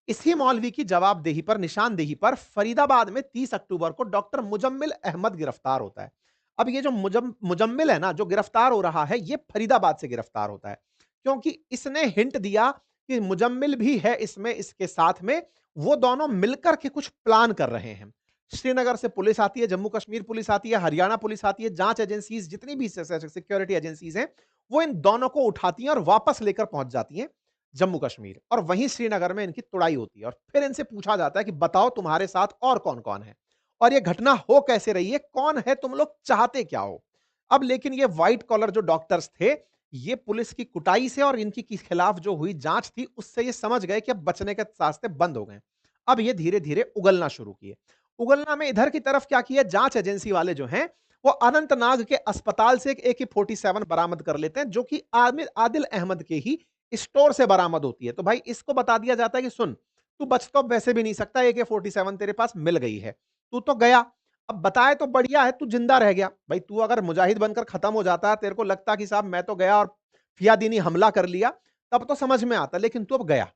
इसी मौलवी की जवाबदेही पर, निशानदेही पर फरीदाबाद में 30 अक्टूबर को डॉक्टर मुजम्मिल अहमद गिरफ्तार होता है। अब ये जो मुजम्मिल है ना, जो गिरफ्तार हो रहा है, ये फरीदाबाद से गिरफ्तार होता है क्योंकि इसने हिंट दिया कि मुजम्मिल भी है इसमें, इसके साथ में वो दोनों मिलकर के कुछ प्लान कर रहे हैं। श्रीनगर से पुलिस आती है, जम्मू कश्मीर पुलिस आती है, हरियाणा पुलिस आती है, जांच एजेंसीज जितनी भी सिक्योरिटी एजेंसीज हैं, वो इन दोनों को उठाती हैं और वापस लेकर पहुंच जाती हैं जम्मू कश्मीर, और वहीं श्रीनगर में इनकी तुड़ाई होती है। और फिर इनसे पूछा जाता है कि बताओ तुम्हारे साथ और कौन कौन है और ये घटना हो कैसे रही है, कौन है तुम लोग, चाहते क्या हो। अब लेकिन ये व्हाइट कॉलर जो डॉक्टर्स थे, ये पुलिस की कुटाई से और इनकी खिलाफ जो हुई जांच थी उससे ये समझ गए कि अब बचने के रास्ते बंद हो गए। अब ये धीरे धीरे उगलना शुरू किए। उगलना में इधर की तरफ क्या किया, जांच एजेंसी वाले जो हैं वो अनंतनाग के अस्पताल से एक AK-47 बरामद कर लेते हैं, जो कि आदिल अहमद के ही स्टोर से बरामद होती है। तो भाई इसको बता दिया जाता है कि सुन, तू बच तो वैसे भी नहीं सकता, AK-47 तेरे पास मिल गई है, तू तो गया। अब बताए तो बढ़िया है, तू जिंदा रह गया। भाई तू अगर मुजाहिद बनकर खत्म हो जाता, तेरे को लगता कि साहब मैं तो गया और फियादीनी हमला कर लिया, तब तो समझ में आता, लेकिन तू अब गया।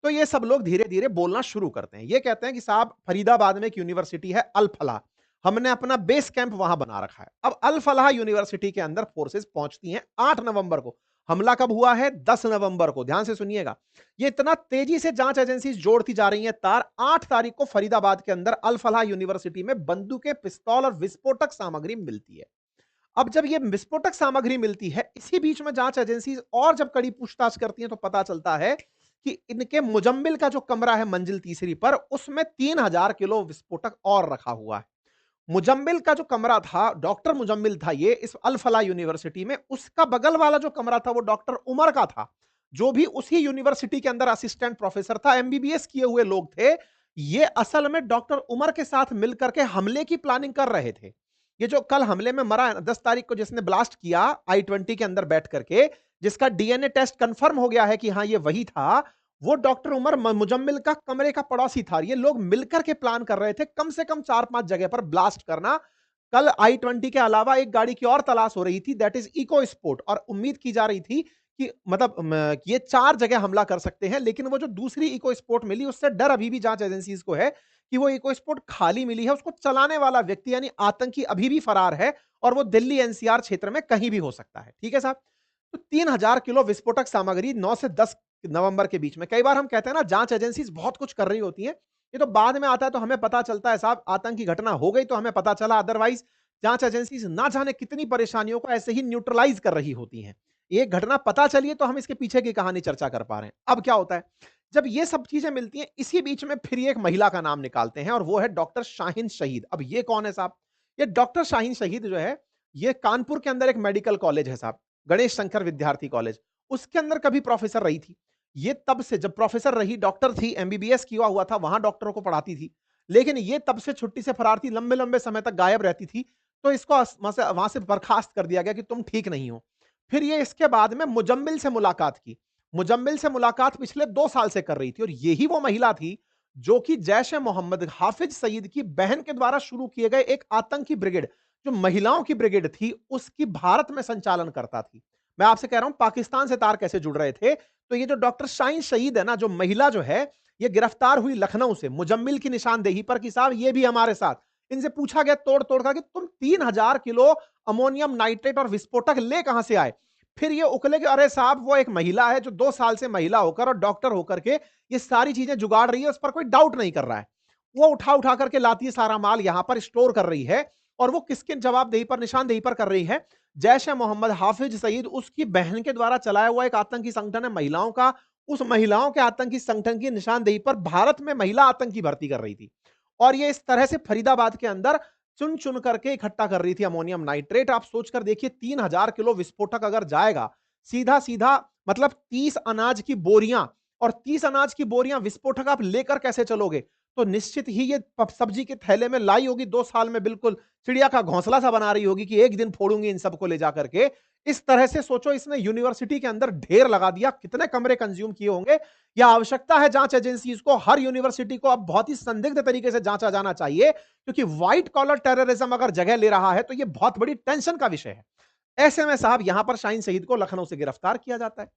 तो ये सब लोग धीरे धीरे बोलना शुरू करते हैं। ये कहते हैं कि साहब फरीदाबाद में एक यूनिवर्सिटी है अल फलाह, हमने अपना बेस कैंप वहां बना रखा है। अब अल फलाह यूनिवर्सिटी के अंदर फोर्सेस पहुंचती हैं 8 नवंबर को। हमला कब हुआ है, 10 नवंबर को, ध्यान से सुनिएगा। ये इतना तेजी से जांच एजेंसी जोड़ती जा रही हैं तार, 8 तारीख को फरीदाबाद के अंदर अल फलाह यूनिवर्सिटी में बंदूकें, पिस्तौल और विस्फोटक सामग्री मिलती है। अब जब ये विस्फोटक सामग्री मिलती है, इसी बीच में जांच एजेंसी और जब कड़ी पूछताछ करती हैं तो पता चलता है कि इनके मुजम्मिल का जो कमरा है मंजिल तीसरी पर, उसमें 3000 किलो विस्फोटक और रखा हुआ है। मुजम्मिल का जो कमरा था, डॉक्टर मुजम्मिल था ये इस अल फलाह यूनिवर्सिटी में, उसका बगल वाला जो कमरा था वो डॉक्टर उमर का था, जो भी उसी यूनिवर्सिटी के अंदर असिस्टेंट प्रोफेसर था, MBBS किए हुए लोग थे। ये असल में डॉक्टर उमर के साथ मिलकर के हमले की प्लानिंग कर रहे थे। ये जो कल हमले में मरा 10 तारीख को जिसने ब्लास्ट किया I-20 के अंदर बैठ करके, जिसका डीएनए टेस्ट कंफर्म हो गया है कि हां ये वही था, वो डॉक्टर उमर मुजम्मिल का कमरे का पड़ोसी था। ये लोग मिलकर के प्लान कर रहे थे कम से कम 4-5 जगह पर ब्लास्ट करना। कल I-20 के अलावा एक गाड़ी की और तलाश हो रही थी, दैट इज इको स्पोर्ट, और उम्मीद की जा रही थी कि मतलब ये 4 जगह हमला कर सकते हैं। लेकिन वो जो दूसरी इको स्पोर्ट मिली, उससे डर अभी भी जांच एजेंसीज को है कि वो इको स्पोर्ट खाली मिली है, उसको चलाने वाला व्यक्ति यानी आतंकी अभी भी फरार है और वो दिल्ली एनसीआर क्षेत्र में कहीं भी हो सकता है। ठीक है साहब? तो 3000 किलो विस्फोटक सामग्री 9 से 10 नवंबर के बीच में। कई बार हम कहते हैं ना जांच एजेंसीज बहुत कुछ कर रही होती हैं, ये तो बाद में आता है तो हमें पता चलता है साहब, आतंकी घटना हो गई तो हमें पता चला, अदरवाइज जांच एजेंसीज ना जाने कितनी परेशानियों को ऐसे ही न्यूट्रलाइज कर रही होती हैं। एक घटना पता चलिए तो हम इसके पीछे की कहानी चर्चा कर पा रहे हैं। अब क्या होता है, जब ये सब चीजें मिलती हैं, इसी बीच में फिर एक महिला का नाम निकालते हैं और वो है डॉक्टर शाहीन शहीद। अब ये कौन है साहब? ये डॉक्टर शाहीन शहीद जो है, ये कानपुर के अंदर एक मेडिकल कॉलेज है साहब, गणेश शंकर विद्यार्थी कॉलेज, उसके अंदर कभी प्रोफेसर रही थी। ये तब से जब प्रोफेसर रही, डॉक्टर थी, एमबीबीएस किया हुआ था, वहां डॉक्टरों को पढ़ाती थी। लेकिन ये तब से छुट्टी से फरार थी, लंबे लंबे समय तक गायब रहती थी। तो इसको वहां से बर्खास्त कर दिया गया कि तुम ठीक नहीं हो। फिर ये इसके बाद में मुजम्मिल से मुलाकात की। मुजम्मिल से मुलाकात पिछले 2 साल से कर रही थी और यही वो महिला थी जो कि जैश ए मोहम्मद हाफिज सईद की बहन के द्वारा शुरू किए गए एक आतंकी ब्रिगेड, जो महिलाओं की ब्रिगेड थी, उसकी भारत में संचालन करता थी। मैं आपसे कह रहा हूं पाकिस्तान से तार कैसे जुड़ रहे थे। तो ये जो डॉक्टर शाहीन शहीद है ना, जो महिला जो है, ये गिरफ्तार हुई लखनऊ से मुजम्मिल की निशानदेही पर कि साहब ये भी हमारे साथ। इनसे पूछा गया तोड़ तोड़ कर कि तुम 3000 किलो अमोनियम नाइट्रेट और विस्फोटक ले कहां से आए? फिर ये उकले कि अरे साहब वो एक महिला है जो 2 साल से महिला होकर और डॉक्टर होकर के ये सारी चीजें जुगाड़ रही है, उस पर कोई डाउट नहीं कर रहा है। वो उठा उठा करके लाती है सारा माल, यहां पर स्टोर कर रही है और वो किसके जवाबदेही पर, निशानदेही पर कर रही है? जैश ए मोहम्मद हाफिज सईद, उसकी बहन के द्वारा चलाया हुआ एक आतंकी संगठन है महिलाओं का। उस महिलाओं के आतंकी संगठन की निशानदेही पर भारत में महिला आतंकी भर्ती कर रही थी और ये इस तरह से फरीदाबाद के अंदर चुन चुन करके इकट्ठा कर रही थी अमोनियम नाइट्रेट। आप सोचकर देखिए 3000 किलो विस्फोटक अगर जाएगा सीधा सीधा, मतलब 30 अनाज की बोरियां, और 30 अनाज की बोरियां विस्फोटक आप लेकर कैसे चलोगे? तो निश्चित ही ये सब्जी के थैले में लाई होगी 2 साल में, बिल्कुल चिड़िया का घोंसला सा बना रही होगी कि एक दिन फोड़ूंगी इन सबको ले जाकर के। इस तरह से सोचो, इसने यूनिवर्सिटी के अंदर ढेर लगा दिया, कितने कमरे कंज्यूम किए होंगे। या आवश्यकता है जांच एजेंसीज को, हर यूनिवर्सिटी को अब बहुत ही संदिग्ध तरीके से जांचा जाना चाहिए, क्योंकि व्हाइट कॉलर टेररिज्म अगर जगह ले रहा है तो यह बहुत बड़ी टेंशन का विषय है। ऐसे में साहब यहां पर शाहीन शहीद को लखनऊ से गिरफ्तार किया जाता है।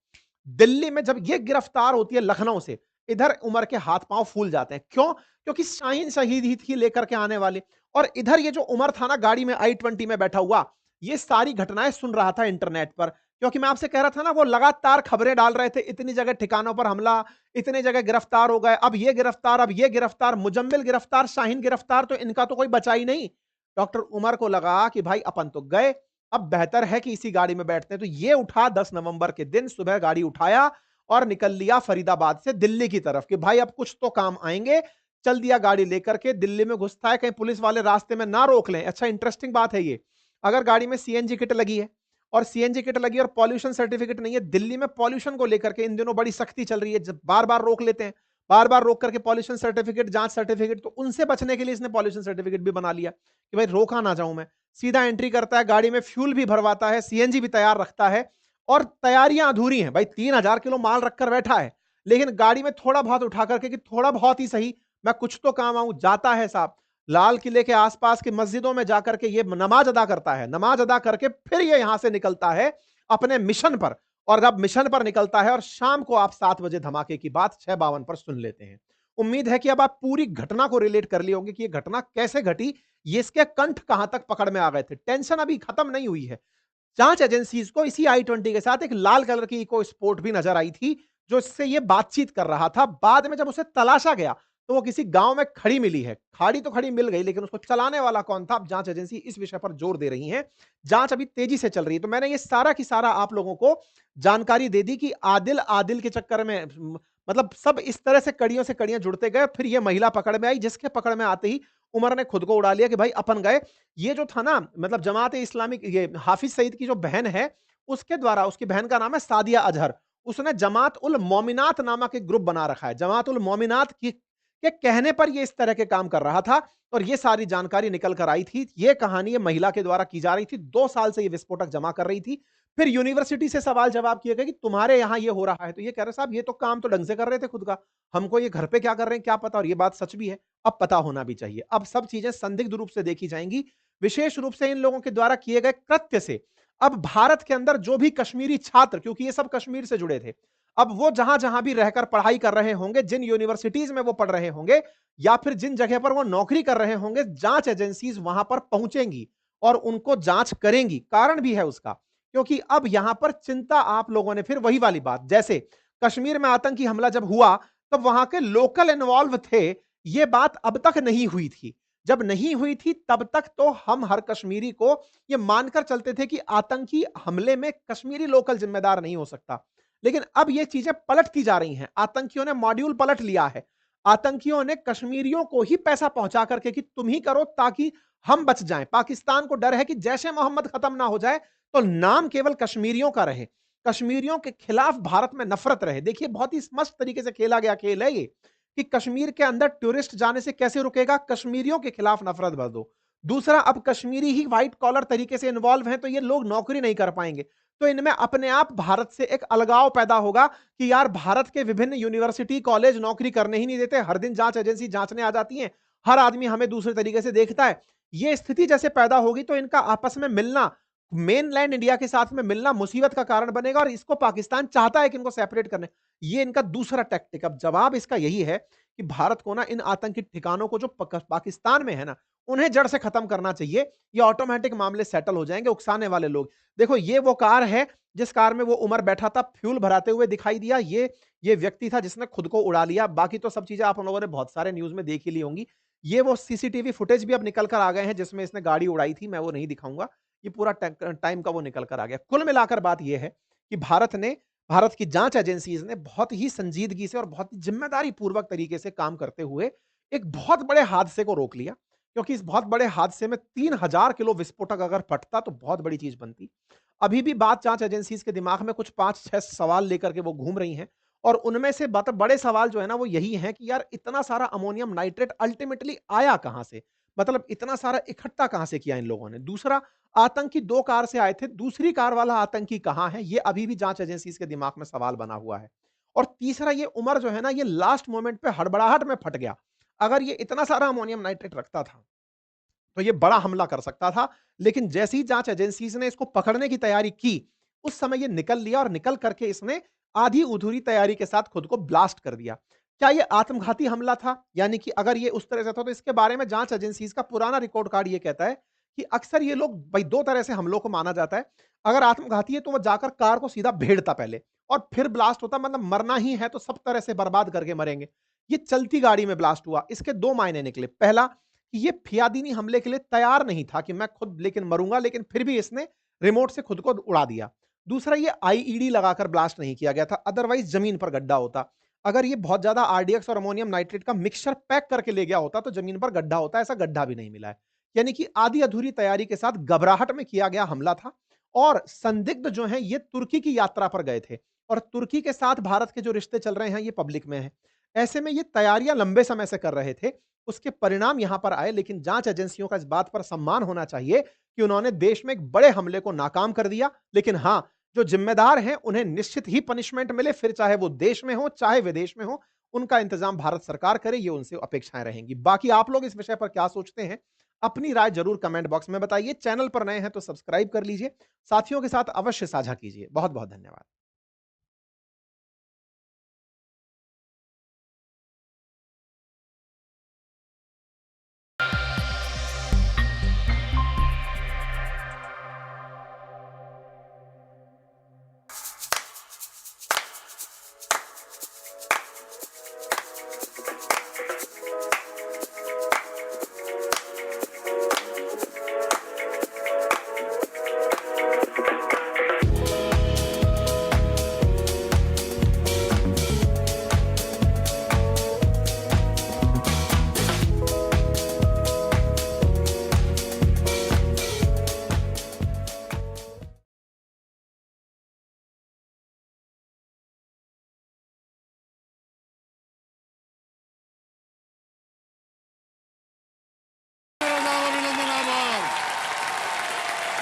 दिल्ली में जब यह गिरफ्तार होती है लखनऊ से, इधर उमर के हाथ पांव फूल जाते हैं। क्यों? क्योंकि शाहीन शहीद ही थी लेकर के आने वाले, और इधर ये जो उमर था ना गाड़ी में I-20 में बैठा हुआ, ये सारी घटनाएं सुन रहा था इंटरनेट पर। क्योंकि मैं आपसे कह रहा था ना, वो लगातार खबरें डाल रहे थे, इतनी जगह ठिकानों पर हमला, इतने जगह गिरफ्तार हो गए, अब ये गिरफ्तार, अब ये गिरफ्तार, मुजम्मिल गिरफ्तार, शाहीन गिरफ्तार, तो इनका तो कोई बचा ही नहीं। डॉक्टर उमर को लगा कि भाई अपन तो गए, अब बेहतर है कि इसी गाड़ी में बैठते हैं। तो ये उठा 10 नवंबर के दिन सुबह गाड़ी उठाया और निकल लिया फरीदाबाद से दिल्ली की तरफ कि भाई अब कुछ तो काम आएंगे। चल दिया गाड़ी लेकर के, दिल्ली में घुसता है, कहीं पुलिस वाले रास्ते में ना रोक लें। अच्छा इंटरेस्टिंग बात है ये, अगर गाड़ी में सीएनजी किट लगी है और सीएनजी किट लगी और पॉल्यूशन सर्टिफिकेट नहीं है, दिल्ली में पॉल्यूशन को लेकर के इन दिनों बड़ी सख्ती चल रही है, जब बार बार रोक लेते हैं, बार बार रोक करके पॉल्यूशन सर्टिफिकेट, जांच सर्टिफिकेट, तो उनसे बचने के लिए इसने पॉल्यूशन सर्टिफिकेट भी बना लिया कि भाई रोका ना जाऊं मैं। सीधा एंट्री करता है, गाड़ी में फ्यूल भी भरवाता है, सीएनजी भी तैयार रखता है, और तैयारियां अधूरी हैं भाई। 3000 किलो माल रखकर बैठा है, लेकिन गाड़ी में थोड़ा बहुत उठा करके कि थोड़ा बहुत ही सही मैं कुछ तो काम आऊं, जाता है साहब लाल किले के आसपास की मस्जिदों में जाकर के ये नमाज अदा करता है। नमाज अदा करके फिर ये यहां से निकलता है अपने मिशन पर, और अब मिशन पर निकलता है और शाम को आप 7 बजे धमाके की बात 6:52 पर सुन लेते हैं। उम्मीद है कि अब आप पूरी घटना को रिलेट कर लिए होंगे कि ये घटना कैसे घटी, ये इसके कंठ कहां तक पकड़ में आ गए थे। टेंशन अभी खत्म नहीं हुई है। जांच एजेंसीज को इसी I-20 के साथ एक लाल कलर की इको स्पोर्ट भी नजर आई थी, जो इससे ये बातचीत कर रहा था। बाद में जब उसे तलाशा गया तो वो किसी गांव में खड़ी मिली है। खाड़ी तो खड़ी मिल गई, लेकिन उसको चलाने वाला कौन था, अब जांच एजेंसी इस विषय पर जोर दे रही है। जांच अभी तेजी से चल रही है। तो मैंने ये सारा की सारा आप लोगों को जानकारी दे दी कि आदिल आदिल के चक्कर में मतलब सब इस तरह से कड़ियां जुड़ते गए, फिर ये महिला पकड़ में आई, जिसके पकड़ में आते ही उमर ने खुद को उड़ा लिया कि भाई अपन गए। ये जो था ना, मतलब जमात इस्लामी, ये हाफिज सईद की जो बहन है, उसके द्वारा, उसकी बहन का नाम है सादिया अजहर, उसने जमात उल मोमिनात नामक एक ग्रुप बना रखा है। जमात उल मोमिनात की कि कहने पर ये इस तरह के काम कर रहा था और ये सारी जानकारी निकल कर आई थी। ये कहानी ये महिला के द्वारा की जा रही थी। 2 साल से ये विस्फोटक जमा कर रही थी। फिर यूनिवर्सिटी से सवाल जवाब किए गए कि तुम्हारे यहाँ ये हो रहा है, तो ये कह रहे साहब ये तो काम तो ढंग से कर रहे थे खुद का। हमको ये घर पे क्या कर रहे हैं क्या पता, और ये बात सच भी है। अब पता होना भी चाहिए। अब सब चीजें संदिग्ध रूप से देखी जाएंगी, विशेष रूप से इन लोगों के द्वारा किए गए कृत्य से। अब भारत के अंदर जो भी कश्मीरी छात्र, क्योंकि ये सब कश्मीर से जुड़े थे, अब वो जहां-जहां भी रहकर पढ़ाई कर रहे होंगे, जिन यूनिवर्सिटीज में वो पढ़ रहे होंगे या फिर जिन जगह पर वो नौकरी कर रहे होंगे, जांच एजेंसीज वहां पर पहुंचेंगी और उनको जांच करेंगी। कारण भी है उसका, क्योंकि अब यहां पर चिंता आप लोगों ने, फिर वही वाली बात, जैसे कश्मीर में आतंकी हमला जब हुआ तब वहां के लोकल इन्वॉल्व थे, ये बात अब तक नहीं हुई थी। जब नहीं हुई थी तब तक तो हम हर कश्मीरी को ये मानकर चलते थे कि आतंकी हमले में कश्मीरी लोकल जिम्मेदार नहीं हो सकता। लेकिन अब ये चीजें पलटती जा रही हैं। आतंकियों ने मॉड्यूल पलट लिया है। आतंकियों ने कश्मीरियों को ही पैसा पहुंचा करके कि तुम ही करो ताकि हम बच जाएं। पाकिस्तान को डर है कि जैसे मोहम्मद खत्म ना हो जाए तो नाम केवल कश्मीरियों का रहे, कश्मीरियों के खिलाफ भारत में नफरत रहे। देखिए बहुत ही स्पष्ट तरीके से खेला गया खेल है ये, कि कश्मीर के अंदर टूरिस्ट जाने से कैसे रुकेगा, कश्मीरियों के खिलाफ नफरत भर दो। दूसरा, अब कश्मीरी ही व्हाइट कॉलर तरीके से इन्वॉल्व हैं तो ये लोग नौकरी नहीं कर पाएंगे, तो इनमें अपने आप भारत से एक अलगाव पैदा होगा कि यार भारत के विभिन्न यूनिवर्सिटी कॉलेज नौकरी करने ही नहीं देते, हर दिन जांच एजेंसी जांचने आ जाती है, हर आदमी हमें दूसरे तरीके से देखता है। ये स्थिति जैसे पैदा होगी तो इनका आपस में मिलना, मेनलैंड इंडिया के साथ में मिलना मुसीबत का कारण बनेगा और इसको पाकिस्तान चाहता है कि इनको सेपरेट करने। ये इनका दूसरा टैक्टिक। अब जवाब इसका यही है कि भारत को ना इन आतंकी ठिकानों को जो पाकिस्तान में है ना, उन्हें जड़ से खत्म करना चाहिए। ये ऑटोमेटिक मामले सेटल हो जाएंगे। उकसाने वाले लोग, देखो ये वो कार है जिस कार में वो उमर बैठा था, फ्यूल भराते हुए दिखाई दिया, ये व्यक्ति था जिसने खुद को उड़ा लिया। बाकी तो सब चीजें आप लोगों ने बहुत सारे न्यूज में देख ही ली होंगी। ये वो सीसीटीवी फुटेज भी अब निकल कर आ गए हैं जिसमें इसने गाड़ी उड़ाई थी, मैं वो नहीं दिखाऊंगा। ये पूरा टाइम का वो निकल कर आ गया। कुल मिलाकर बात ये है कि भारत की जांच एजेंसीज ने बहुत ही संजीदगी से और बहुत ही जिम्मेदारी पूर्वक तरीके से काम करते हुए एक बहुत बड़े हादसे को रोक लिया। क्योंकि इस बहुत बड़े हादसे में 3000 किलो विस्फोटक अगर फटता तो बहुत बड़ी चीज बनती। अभी भी बात जांच एजेंसीज के दिमाग में कुछ 5-6 सवाल लेकर के वो घूम रही हैं, और उनमें से बड़े सवाल जो है ना वो यही है कि यार इतना सारा अमोनियम नाइट्रेट अल्टीमेटली आया कहां से, मतलब इतना सारा इकट्ठा कहां से किया इन लोगों ने। दूसरा, आतंकी 2 कार से आए थे, दूसरी कार वाला आतंकी कहां है, ये अभी भी जांच एजेंसीज के दिमाग में सवाल बना हुआ है। और तीसरा, ये उमर जो है ना ये लास्ट मोमेंट पे हड़बड़ाहट में फट गया। अगर ये इतना सारा अमोनियम नाइट्रेट रखता था तो ये बड़ा हमला कर सकता था, लेकिन जैसी जांच एजेंसीज ने इसको पकड़ने की तैयारी की, उस समय ये निकल लिया और निकल करके इसने आधी अधूरी तैयारी के साथ खुद को ब्लास्ट कर दिया। क्या ये आत्मघाती हमला था? यानी कि अगर ये उस तरह से था तो इसके बारे में जांच एजेंसीज का पुराना रिकॉर्ड कार्ड ये कहता है कि अक्सर ये लोग भाई 2 तरह से हमलों को माना जाता है। अगर आत्मघाती है तो वो जाकर कार को सीधा भेड़ता पहले और फिर ब्लास्ट होता, मतलब मरना ही है तो सब तरह से बर्बाद करके मरेंगे। ये चलती गाड़ी में ब्लास्ट हुआ। इसके 2 मायने निकले। पहला, कि ये फियादीनी हमले के लिए तैयार नहीं था कि मैं खुद लेकिन मरूंगा, लेकिन फिर भी इसने रिमोट से खुद को उड़ा दिया। दूसरा, ये आईईडी लगाकर ब्लास्ट नहीं किया गया था, अदरवाइज जमीन पर गड्ढा होता। अगर ये बहुत ज्यादा आरडीएक्स और अमोनियम नाइट्रेट का मिक्सचर पैक करके ले गया होता तो जमीन पर गड्ढा होता। ऐसा गड्ढा भी नहीं मिला है। यानी कि आधी अधूरी तैयारी के साथ घबराहट में किया गया हमला था। और संदिग्ध जो है ये तुर्की की यात्रा पर गए थे, और तुर्की के साथ भारत के जो रिश्ते चल रहे हैं ये पब्लिक में है। ऐसे में ये तैयारियां लंबे समय से कर रहे थे, उसके परिणाम यहां पर आए। लेकिन जांच एजेंसियों का इस बात पर सम्मान होना चाहिए कि उन्होंने देश में एक बड़े हमले को नाकाम कर दिया। लेकिन हां, जो जिम्मेदार हैं उन्हें निश्चित ही पनिशमेंट मिले, फिर चाहे वो देश में हो चाहे विदेश में हो, उनका इंतजाम भारत सरकार करे, ये उनसे अपेक्षाएं रहेंगी। बाकी आप लोग इस विषय पर क्या सोचते हैं, अपनी राय जरूर कमेंट बॉक्स में बताइए। चैनल पर नए हैं तो सब्सक्राइब कर लीजिए, साथियों के साथ अवश्य साझा कीजिए। बहुत बहुत धन्यवाद।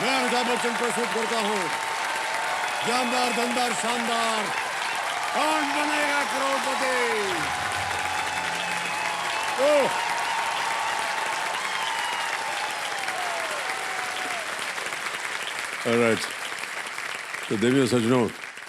मैं अमिताभ बच्चन प्रस्तुत करता हूँ जानदार, धनदार, शानदार, कौन बनेगा करोड़पति। ऑलराइट, तो देवियों सज्जनों,